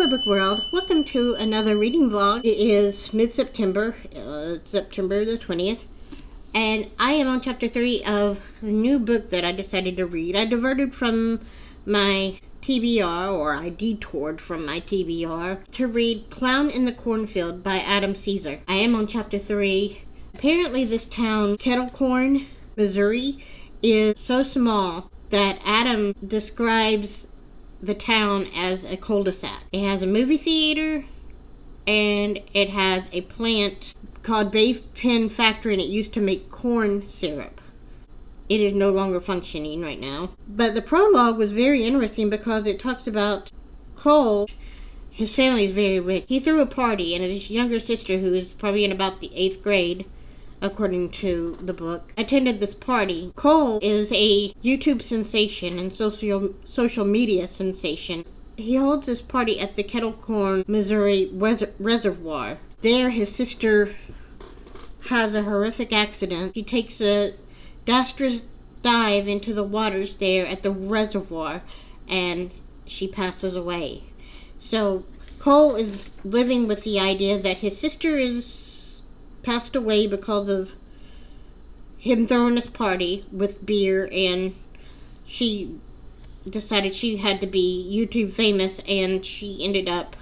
Hello Book World, welcome to another reading vlog. It is mid-September, September the 20th, and I am on chapter 3 of the new book that I decided to read. I diverted from my TBR, or I detoured from my TBR, to read Clown in the Cornfield by Adam Caesar. I am on chapter 3. Apparently this town, Kettle Corn, Missouri, is so small that Adam describes the town as a cul-de-sac. It has a movie theater and it has a plant called Bay Pen Factory, and it used to make corn syrup. It is no longer functioning right now. But the prologue was very interesting because it talks about Cole. His family is very rich. He threw a party, and his younger sister, who is probably in about the 8th grade, according to the book, attended this party. Cole is a YouTube sensation and social media sensation. He holds this party at the Kettle Corn, Missouri reservoir. There, his sister has a horrific accident. She takes a disastrous dive into the waters there at the reservoir, and she passes away. So Cole is living with the idea that his sister is passed away because of him throwing this party with beer, and she decided she had to be YouTube famous, and she ended up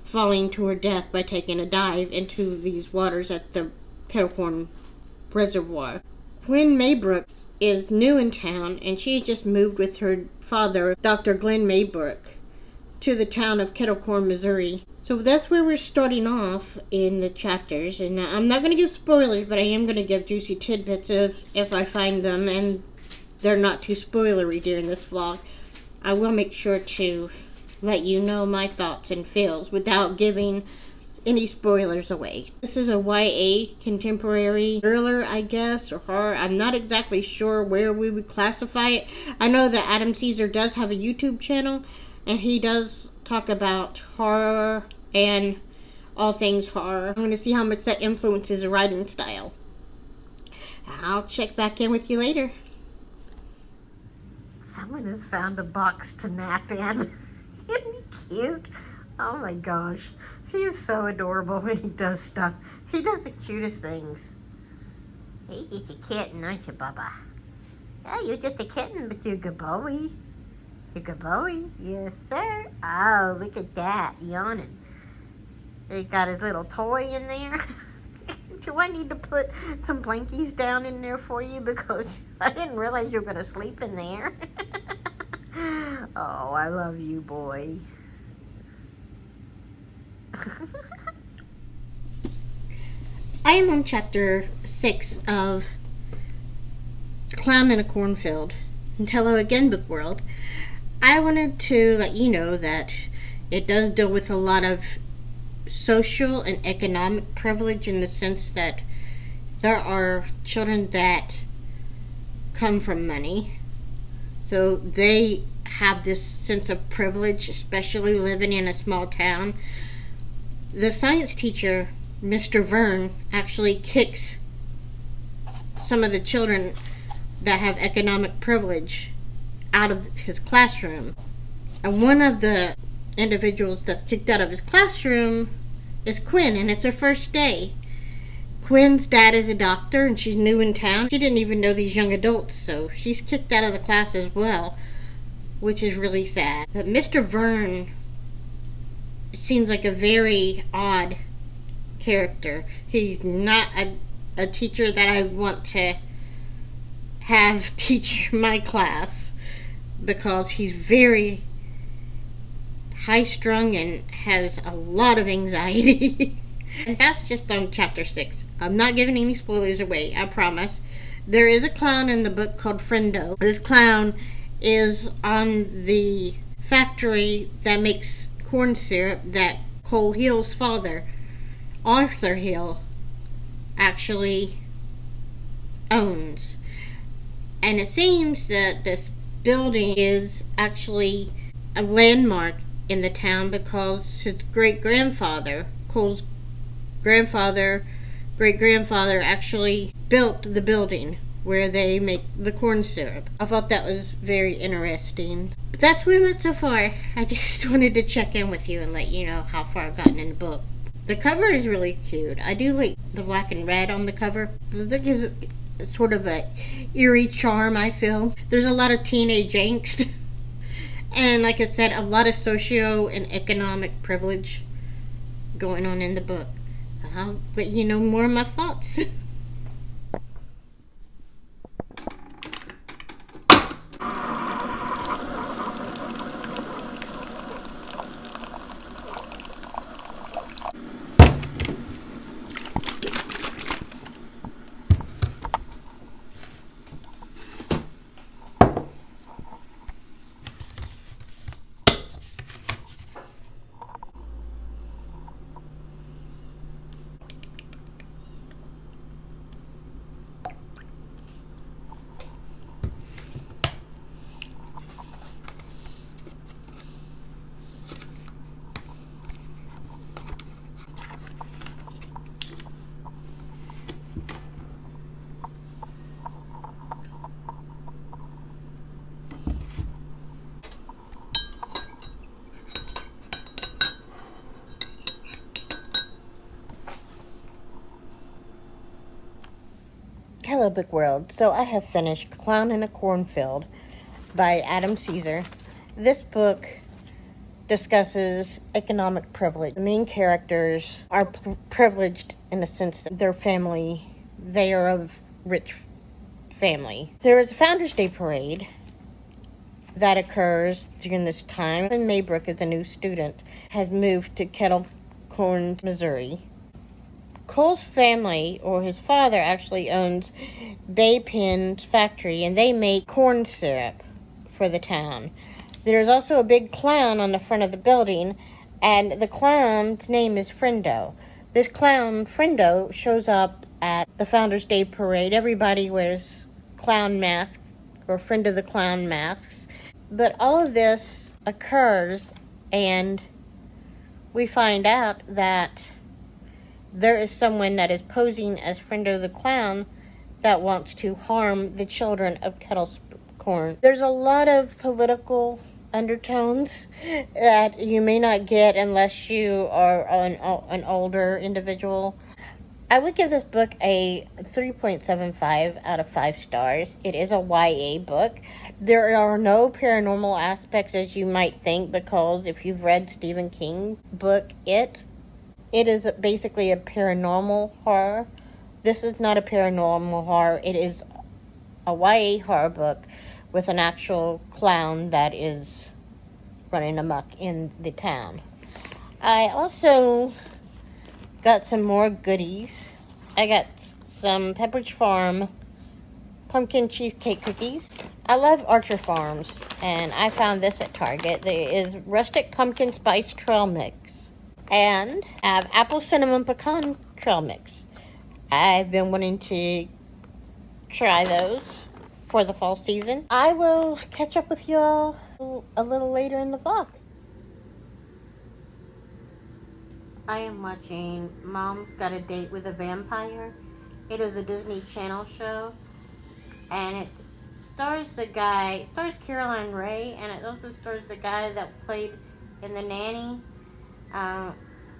falling to her death by taking a dive into these waters at the Kettle Corn reservoir. Gwen Maybrook is new in town, and she just moved with her father, Dr. Glenn Maybrook, to the town of Kettle Corn, Missouri. So that's where we're starting off in the chapters, and I'm not going to give spoilers, but I am going to give juicy tidbits if I find them, and they're not too spoilery during this vlog. I will make sure to let you know my thoughts and feels without giving any spoilers away. This is a YA contemporary thriller, I guess, or horror. I'm not exactly sure where we would classify it. I know that Adam Caesar does have a YouTube channel, and he does talk about horror and all things horror. I'm going to see how much that influences the writing style. I'll check back in with you later. Someone has found a box to nap in. Isn't he cute? Oh my gosh. He is so adorable when he does stuff. He does the cutest things. He's just a kitten, aren't you, Bubba? Yeah, you're just a kitten, but you're a good boy. You're a good boy? Yes, sir. Oh, look at that, yawning. He got his little toy in there. Do I need to put some blankies down in there for you? Because I didn't realize you were going to sleep in there. Oh, I love you, boy. I am on chapter 6 of Clown in a Cornfield. And hello again, Book World. I wanted to let you know that it does deal with a lot of social and economic privilege, in the sense that there are children that come from money. So they have this sense of privilege, especially living in a small town. The science teacher, Mr. Vern, actually kicks some of the children that have economic privilege out of his classroom. And one of the individuals that's kicked out of his classroom is Quinn, and it's her first day. Quinn's dad is a doctor, and she's new in town. She didn't even know these young adults, so she's kicked out of the class as well, which is really sad. But Mr. Vern seems like a very odd character. He's not a teacher that I want to have teach my class, because he's very high-strung and has a lot of anxiety. And that's just on chapter 6. I'm not giving any spoilers away, I promise. There is a clown in the book called Friendo. This clown is on the factory that makes corn syrup that Cole Hill's father, Arthur Hill, actually owns. And it seems that this building is actually a landmark in the town because his great-grandfather, Cole's great-grandfather, actually built the building where they make the corn syrup. I thought that was very interesting. But that's where I'm at so far. I just wanted to check in with you and let you know how far I've gotten in the book. The cover is really cute. I do like the black and red on the cover. That gives sort of a eerie charm, I feel. There's a lot of teenage angst. And like I said, a lot of socio and economic privilege going on in the book. I'll let you know more of my thoughts. Hello, Book World. So I have finished Clown in a Cornfield by Adam Caesar. This book discusses economic privilege. The main characters are privileged in the sense that their family, they are of rich family. There is a Founders Day parade that occurs during this time. And Maybrook is a new student, has moved to Kettle Corn, Missouri. Cole's family, or his father, actually owns Bay Pen's factory, and they make corn syrup for the town. There's also a big clown on the front of the building, and the clown's name is Friendo. This clown, Friendo, shows up at the Founders Day parade. Everybody wears clown masks, or Friendo the Clown masks. But all of this occurs, and we find out that there is someone that is posing as Friendo the Clown that wants to harm the children of Kettle Corn. There's a lot of political undertones that you may not get unless you are an older individual. I would give this book a 3.75 out of 5 stars. It is a YA book. There are no paranormal aspects as you might think, because if you've read Stephen King's book, It is basically a paranormal horror. This is not a paranormal horror. It is a YA horror book with an actual clown that is running amok in the town. I also got some more goodies. I got some Pepperidge Farm pumpkin cheesecake cookies. I love Archer Farms, and I found this at Target. There is rustic pumpkin spice trail mix. And I have apple cinnamon pecan trail mix. I've been wanting to try those for the fall season. I will catch up with y'all a little later in the vlog. I am watching Mom's Got a Date with a Vampire. It is a Disney Channel show, and it stars Caroline Ray, and it also stars the guy that played in The Nanny,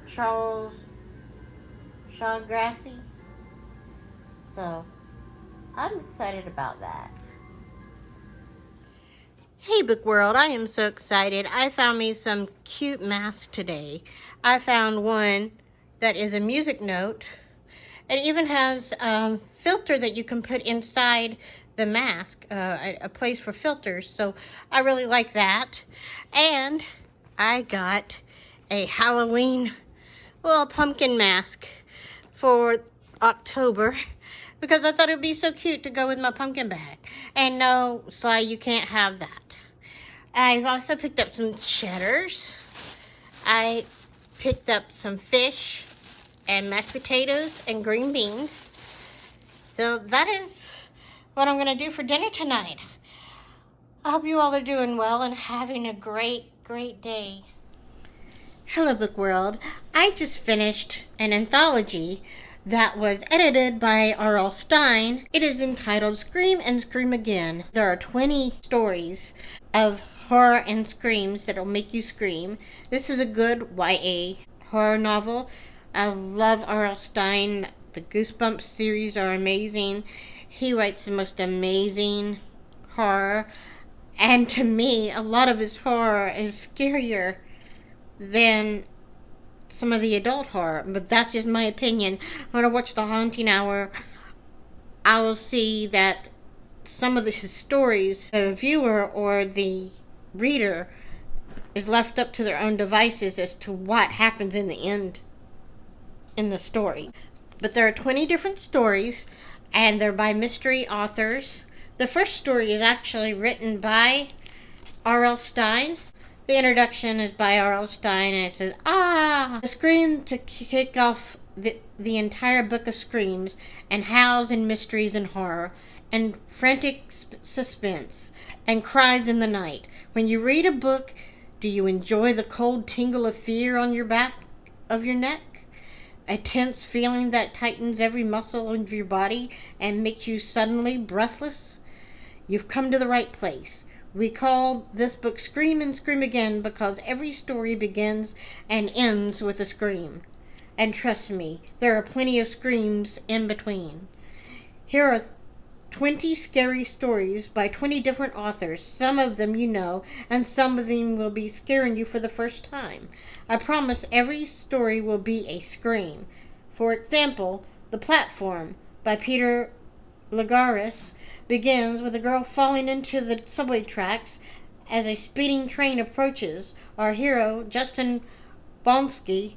Charles Shawgrassy. So I'm excited about that. Hey Book World, I am so excited. I found me some cute masks today. I found one that is a music note. It even has a filter that you can put inside the mask, a place for filters. So I really like that. And I got a Halloween pumpkin mask for October, because I thought it would be so cute to go with my pumpkin bag. And no, Sly, you can't have that. I've also picked up some cheddars. I picked up some fish and mashed potatoes and green beans. So that is what I'm going to do for dinner tonight. I hope you all are doing well and having a great, great day. Hello, Book World. I just finished an anthology that was edited by R.L. Stine. It is entitled Scream and Scream Again. There are 20 stories of horror and screams that'll make you scream. This is a good YA horror novel. I love R.L. Stine. The Goosebumps series are amazing. He writes the most amazing horror. And to me, a lot of his horror is scarier than some of the adult horror. But that's just my opinion. When I watch The Haunting Hour, I will see that some of his stories, the viewer or the reader is left up to their own devices as to what happens in the end in the story. But there are 20 different stories, and they're by mystery authors. The first story is actually written by R.L. Stine. The introduction is by R.L. Stine, and it says, a scream to kick off the entire book of screams, and howls and mysteries and horror, and frantic suspense, and cries in the night. When you read a book, do you enjoy the cold tingle of fear on your back of your neck? A tense feeling that tightens every muscle of your body and makes you suddenly breathless? You've come to the right place. We call this book Scream and Scream Again because every story begins and ends with a scream. And trust me, there are plenty of screams in between. Here are 20 scary stories by 20 different authors. Some of them you know, and some of them will be scaring you for the first time. I promise every story will be a scream. For example, The Platform by Peter Lagaris begins with a girl falling into the subway tracks as a speeding train approaches. Our hero, Justin Bonsky,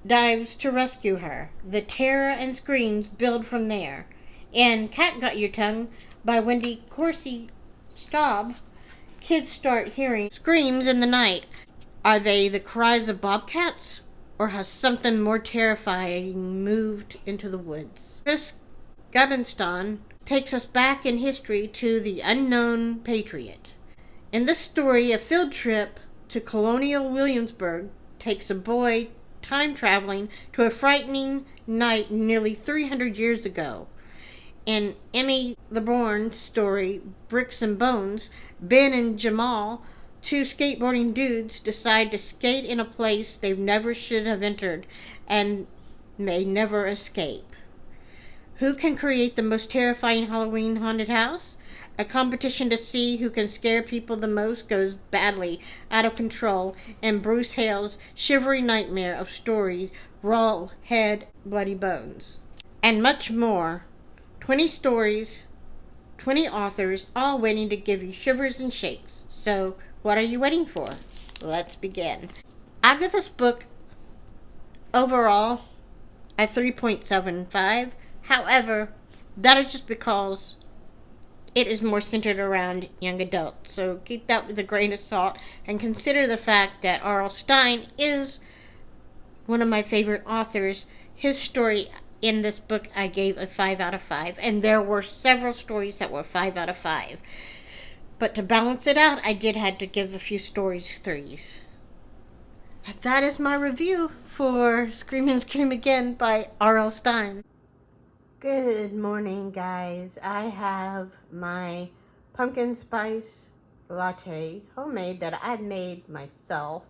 dives to rescue her. The terror and screams build from there. In Cat Got Your Tongue by Wendy Corsi Staub, kids start hearing screams in the night. Are they the cries of bobcats, or has something more terrifying moved into the woods? Chris Gabenston takes us back in history to the unknown patriot. In this story, a field trip to colonial Williamsburg takes a boy time traveling to a frightening night nearly 300 years ago. In Emmy LeBourne's story, Bricks and Bones, Ben and Jamal, two skateboarding dudes, decide to skate in a place they never should have entered and may never escape. Who can create the most terrifying Halloween haunted house? A competition to see who can scare people the most goes badly out of control in Bruce Hale's shivery nightmare of stories, Raw Head, Bloody Bones. And much more. 20 stories, 20 authors, all waiting to give you shivers and shakes. So, what are you waiting for? Let's begin. I give this book overall a 3.75. However, that is just because it is more centered around young adults. So keep that with a grain of salt and consider the fact that R.L. Stine is one of my favorite authors. His story in this book I gave a 5 out of 5, and there were several stories that were 5 out of 5. But to balance it out, I did have to give a few stories 3s. That is my review for Scream and Scream Again by R.L. Stine. Good morning, guys. I have my pumpkin spice latte, homemade, that I made myself,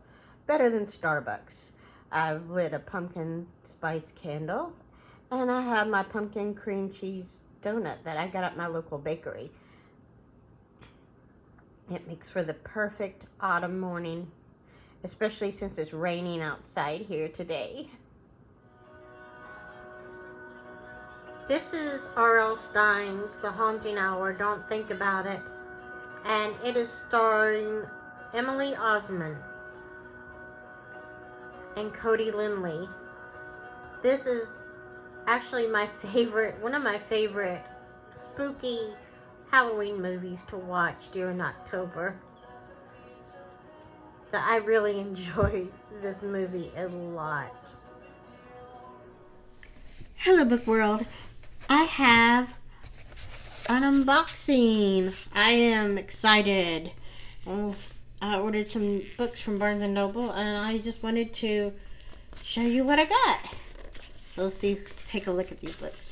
better than Starbucks. I've lit a pumpkin spice candle, and I have my pumpkin cream cheese donut that I got at my local bakery. It makes for the perfect autumn morning, especially since it's raining outside here today. This is R.L. Stine's The Haunting Hour, Don't Think About It, and it is starring Emily Osmond and Cody Lindley. This is actually one of my favorite spooky Halloween movies to watch during October. So I really enjoy this movie a lot. Hello, book world. I have an unboxing. I am excited. I ordered some books from Barnes & Noble, and I just wanted to show you what I got. Let's see, take a look at these books.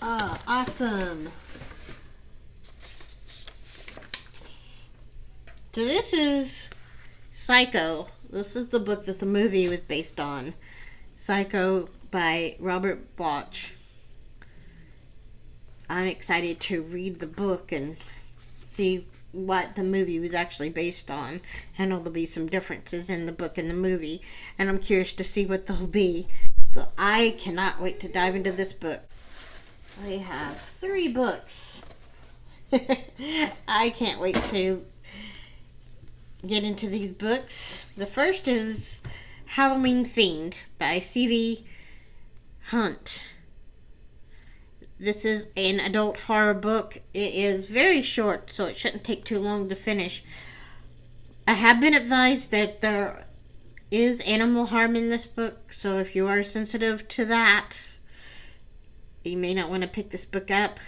Ah, awesome. So this is Psycho. This is the book that the movie was based on. Psycho by Robert Bloch. I'm excited to read the book and see what the movie was actually based on. I know there'll be some differences in the book and the movie, and I'm curious to see what they'll be. So I cannot wait to dive into this book. We have 3 books. I can't wait to get into these books. The first is Halloween Fiend by C.V. Hunt. This is an adult horror book. It is very short, so it shouldn't take too long to finish. I have been advised that there is animal harm in this book, so if you are sensitive to that, you may not want to pick this book up.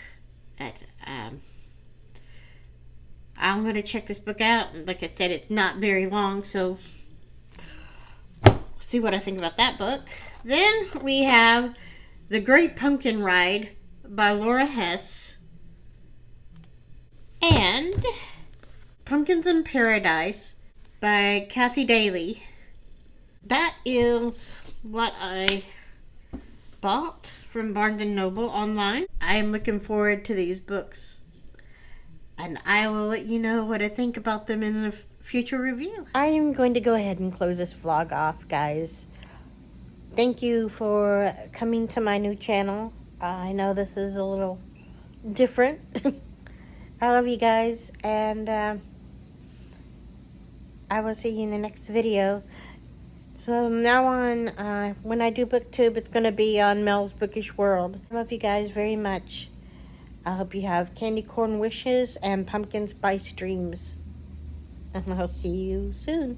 I'm going to check this book out. Like I said, it's not very long, so see what I think about that book. Then we have The Great Pumpkin Ride by Laura Hess, and Pumpkins in Paradise by Kathy Daly. That is what I bought from Barnes & Noble online. I am looking forward to these books, and I will let you know what I think about them in the future review. I am going to go ahead and close this vlog off, guys. Thank you for coming to my new channel. I know this is a little different. I love you guys, and I will see you in the next video. From now on, when I do booktube, it's going to be on Mel's Bookish World. I love you guys very much. I hope you have candy corn wishes and pumpkin spice dreams. And I'll see you soon.